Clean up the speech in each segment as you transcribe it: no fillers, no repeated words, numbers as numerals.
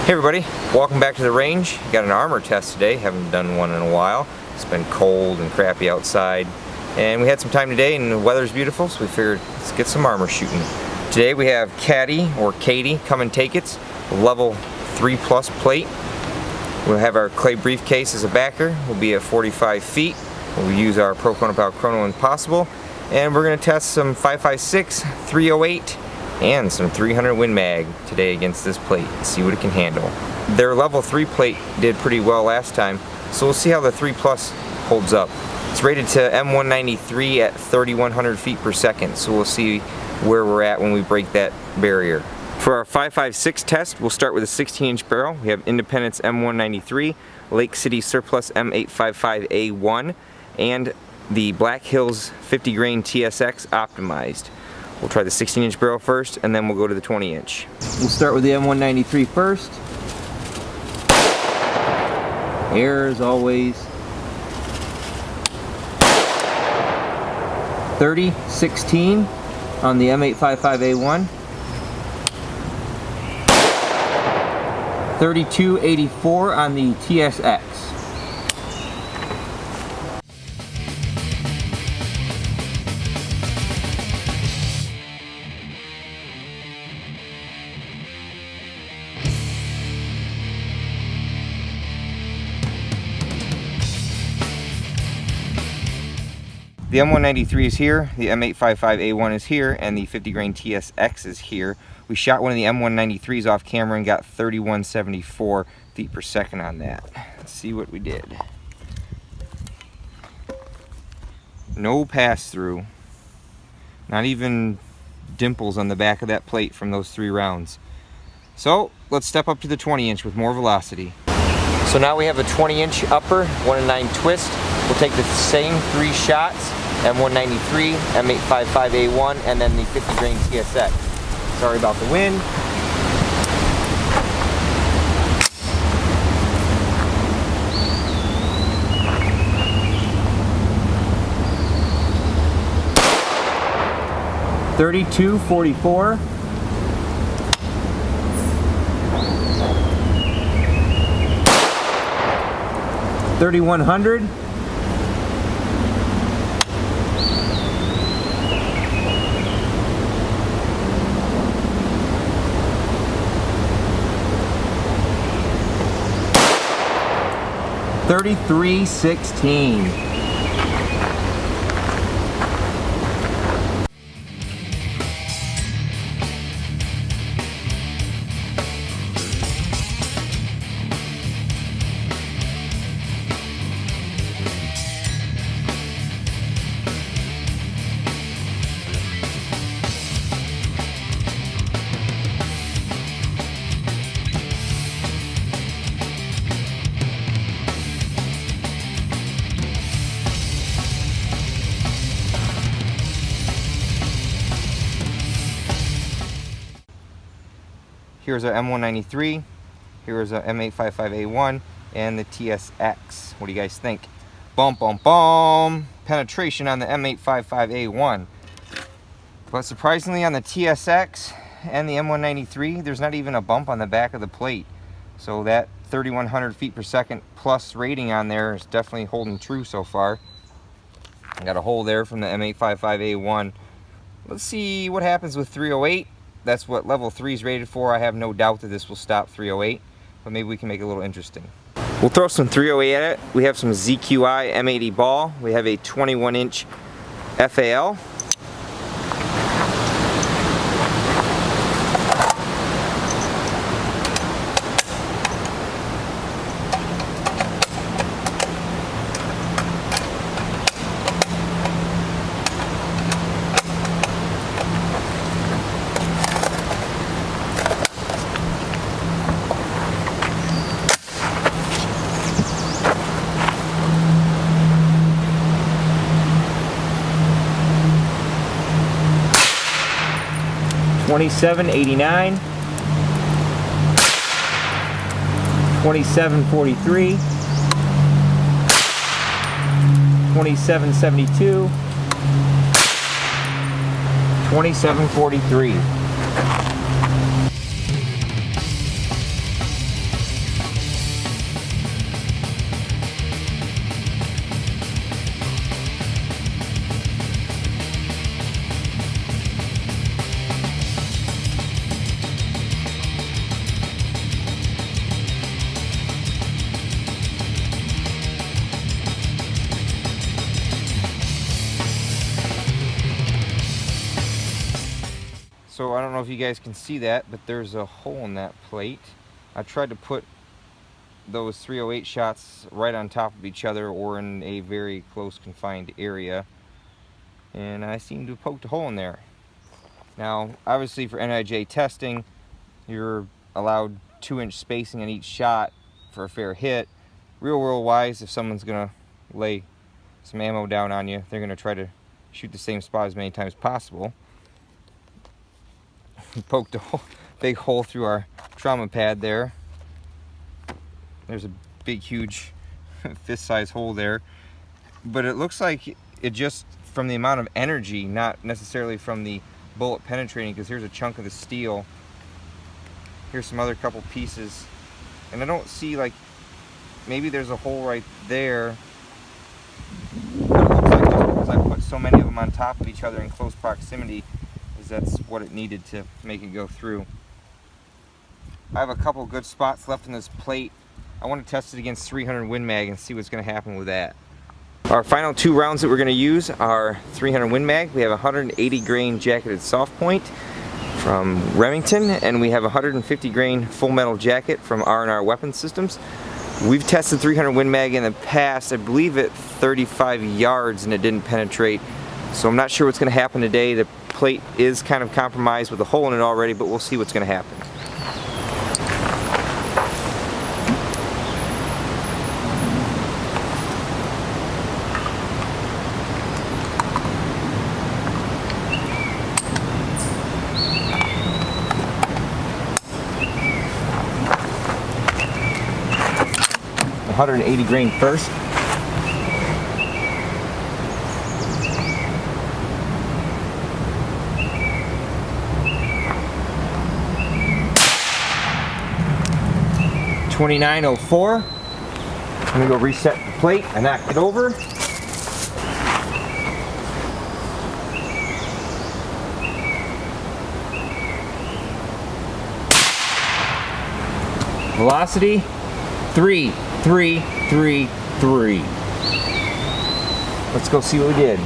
Hey everybody, welcome back to the range. Got an armor test today, haven't done one in a while. It's been cold and crappy outside and we had some time today and the weather's beautiful, so we figured let's get some armor shooting. Today we have CATI or CATI, come and take it, level 3+ plate. We'll have our clay briefcase as a backer. We'll be at 45 feet. We'll use our Pro Chronopow Chrono Impossible, and we're going to test some 5.56, 308, and some 300 Win Mag today against this plate and see what it can handle. Their level 3 plate did pretty well last time, so we'll see how the 3+ holds up. It's rated to M193 at 3,100 feet per second, so we'll see where we're at when we break that barrier. For our 5.56 test, we'll start with a 16-inch barrel. We have Independence M193, Lake City Surplus M855A1, and the Black Hills 50 grain TSX optimized. We'll try the 16-inch barrel first, and then we'll go to the 20-inch. We'll start with the M193 first. Air as always. 30-16 on the M855A1. 32-84 on the TSX. The M193 is here, the M855A1 is here, and the 50 grain TSX is here. We shot one of the M193s off camera and got 3,174 feet per second on that. Let's see what we did. No pass-through. Not even dimples on the back of that plate from those 3 rounds. So let's step up to the 20-inch with more velocity. So now we have a 20-inch upper, 1-9 twist. We'll take the same 3 shots, M193, M855A1, and then the 50 grain TSX. Sorry about the wind. .32-44. .3100. .3316. Here's our M193, here's our M855A1, and the TSX. What do you guys think? Bum bum bum! Penetration on the M855A1. But surprisingly on the TSX and the M193, there's not even a bump on the back of the plate. So that 3,100 feet per second plus rating on there is definitely holding true so far. I got a hole there from the M855A1. Let's see what happens with 308. That's what level 3 is rated for. I have no doubt that this will stop 308, but maybe we can make it a little interesting. We'll throw some 308 at it. We have some ZQI M80 Ball. We have a 21-inch FAL. $27.89, $27.43, $27.72, $27.43. So I don't know if you guys can see that, but there's a hole in that plate. I tried to put those 308 shots right on top of each other or in a very close confined area, and I seem to have poked a hole in there. Now obviously for NIJ testing, you're allowed 2-inch spacing on each shot for a fair hit. Real world wise, if someone's gonna lay some ammo down on you, they're gonna try to shoot the same spot as many times as possible. Poked a big hole through our trauma pad there. There's a big huge fist-sized hole there, but it looks like it just from the amount of energy, not necessarily from the bullet penetrating, because here's a chunk of the steel. Here's some other couple pieces, and I don't see, like, maybe there's a hole right there, but it looks like just because I put so many of them on top of each other in close proximity, that's what it needed to make it go through. I have a couple good spots left in this plate. I want to test it against 300 Win Mag and see what's going to happen with that. Our final 2 rounds that we're going to use are 300 Win Mag. We have 180 grain jacketed soft point from Remington, and we have 150 grain full metal jacket from R&R Weapon Systems. We've tested 300 Win Mag in the past, I believe at 35 yards, and it didn't penetrate. So I'm not sure what's going to happen today. The plate is kind of compromised with a hole in it already, but we'll see what's going to happen. .180 grain first. .2904. I'm gonna go reset the plate. I knocked it over. Velocity 3.333. Let's go see what we did.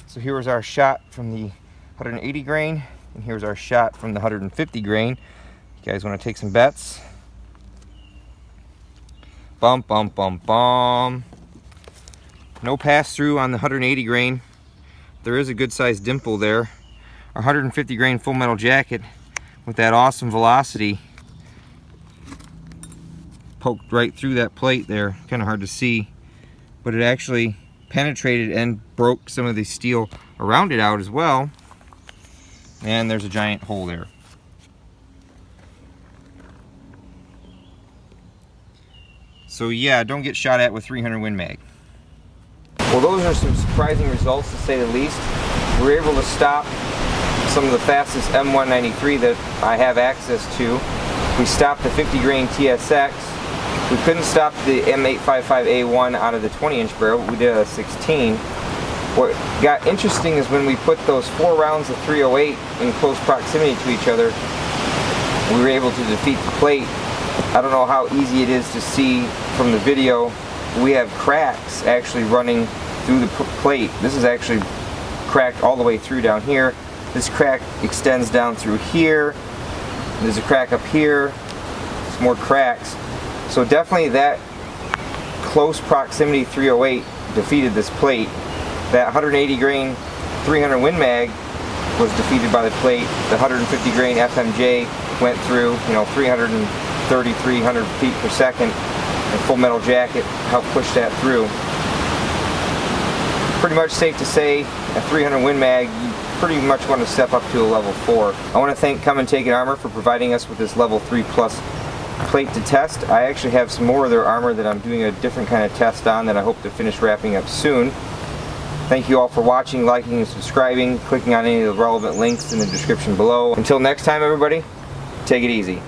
So here was our shot from the 180 grain, and here's our shot from the 150 grain. You guys want to take some bets? Bum, bum, bum, bum. No pass through on the 180 grain. There is a good sized dimple there. Our 150 grain full metal jacket with that awesome velocity poked right through that plate there. Kind of hard to see, but it actually penetrated and broke some of the steel around it out as well. And there's a giant hole there. So yeah, don't get shot at with 300 Win Mag. Well, those are some surprising results, to say the least. We were able to stop some of the fastest M193 that I have access to. We stopped the 50 grain TSX. We couldn't stop the M855A1 out of the 20-inch barrel, but we did a 16. What got interesting is when we put those 4 rounds of 308 in close proximity to each other, we were able to defeat the plate. I don't know how easy it is to see from the video. We have cracks actually running through the plate. This is actually cracked all the way through down here. This crack extends down through here. There's a crack up here. There's more cracks. So definitely that close proximity 308 defeated this plate. That 180 grain 300 Win Mag was defeated by the plate. The 150 grain FMJ went through, 300 feet per second, and full metal jacket helped push that through. Pretty much safe to say, a 300 Win Mag, you pretty much want to step up to a level 4. I want to thank Come and Take It Armor for providing us with this level 3 plus plate to test. I actually have some more of their armor that I'm doing a different kind of test on that I hope to finish wrapping up soon. Thank you all for watching, liking, and subscribing, clicking on any of the relevant links in the description below. Until next time, everybody, take it easy.